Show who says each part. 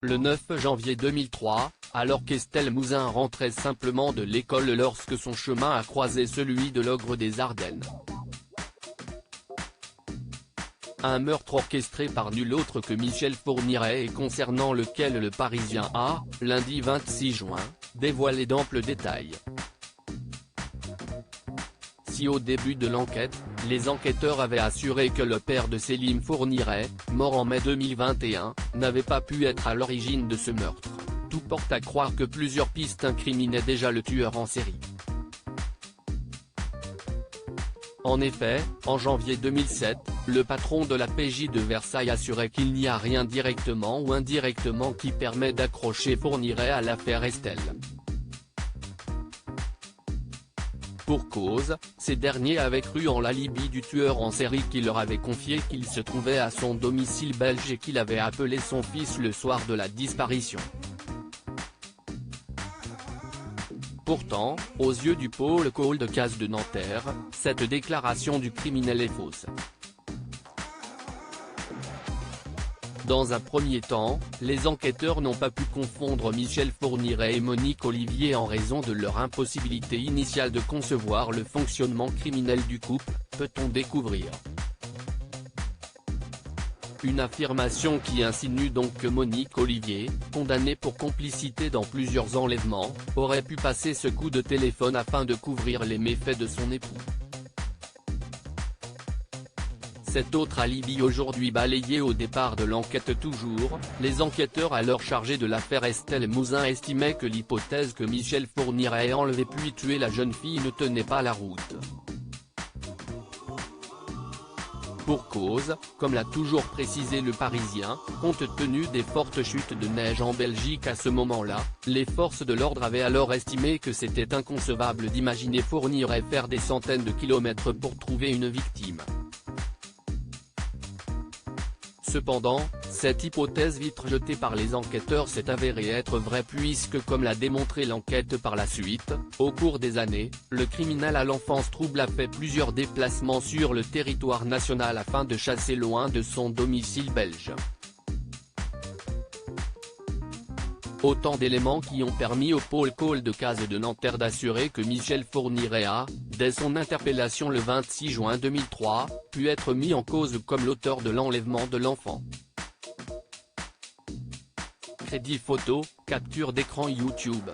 Speaker 1: le 9 janvier 2003, alors qu'Estelle Mouzin rentrait simplement de l'école lorsque son chemin a croisé celui de l'ogre des Ardennes. Un meurtre orchestré par nul autre que Michel Fourniret et concernant lequel Le Parisien a, lundi 26 juin, dévoilé d'amples détails. Si au début de l'enquête, les enquêteurs avaient assuré que le père de Céline Fourniret, mort en mai 2021, n'avait pas pu être à l'origine de ce meurtre, tout porte à croire que plusieurs pistes incriminaient déjà le tueur en série. En effet, en janvier 2007, le patron de la PJ de Versailles assurait qu'il n'y a rien directement ou indirectement qui permet d'accrocher Fourniret à l'affaire Estelle. Pour cause, ces derniers avaient cru en l'alibi du tueur en série qui leur avait confié qu'il se trouvait à son domicile belge et qu'il avait appelé son fils le soir de la disparition. Pourtant, aux yeux du pôle Cold Case de Nanterre, cette déclaration du criminel est fausse. Dans un premier temps, les enquêteurs n'ont pas pu confondre Michel Fourniret et Monique Olivier en raison de leur impossibilité initiale de concevoir le fonctionnement criminel du couple, peut-on découvrir. Une affirmation qui insinue donc que Monique Olivier, condamnée pour complicité dans plusieurs enlèvements, aurait pu passer ce coup de téléphone afin de couvrir les méfaits de son époux. Cet autre alibi aujourd'hui balayé au départ de l'enquête toujours, les enquêteurs alors chargés de l'affaire Estelle Mouzin estimaient que l'hypothèse que Michel Fourniret ait enlevé puis tué la jeune fille ne tenait pas la route. Pour cause, comme l'a toujours précisé Le Parisien, compte tenu des fortes chutes de neige en Belgique à ce moment-là, les forces de l'ordre avaient alors estimé que c'était inconcevable d'imaginer Fourniret faire des centaines de kilomètres pour trouver une victime. Cependant, cette hypothèse vite rejetée par les enquêteurs s'est avérée être vraie puisque comme l'a démontré l'enquête par la suite, au cours des années, le criminel à l'enfance trouble a fait plusieurs déplacements sur le territoire national afin de chasser loin de son domicile belge. Autant d'éléments qui ont permis au pôle Cold Case de Nanterre d'assurer que Michel Fourniret a, dès son interpellation le 26 juin 2003, pu être mis en cause comme l'auteur de l'enlèvement de l'enfant. Crédit photo, capture d'écran YouTube.